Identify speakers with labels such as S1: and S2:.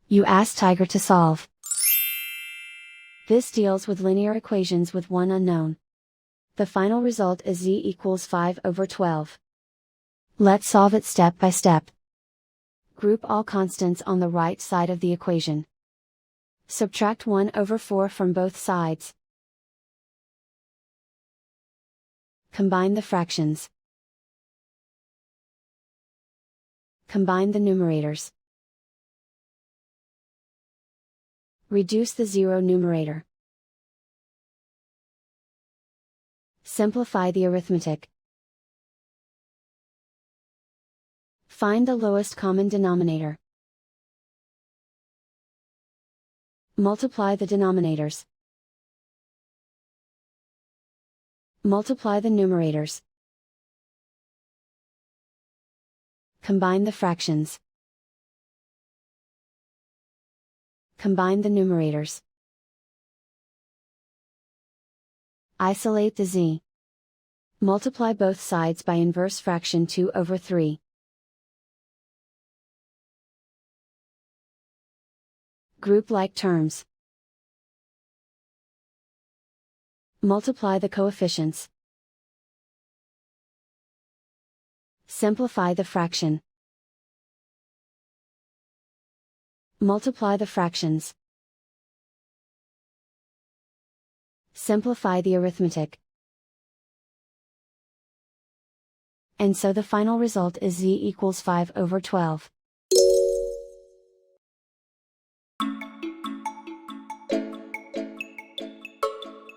S1: You ask Tiger to solve. This deals with linear equations with one unknown. The final result is z equals 5/12. Let's solve it step by step. Group all constants on the right side of the equation. Subtract 1/4 from both sides. Combine the fractions. Combine the numerators. Reduce the zero numerator. Simplify the arithmetic. Find the lowest common denominator. Multiply the denominators. Multiply the numerators. Combine the fractions. Combine the numerators. Isolate the z. Multiply both sides by inverse fraction 2/3. Group like terms. Multiply the coefficients. Simplify the fraction. Multiply the fractions. Simplify the arithmetic. And so the final result is z equals 5/12.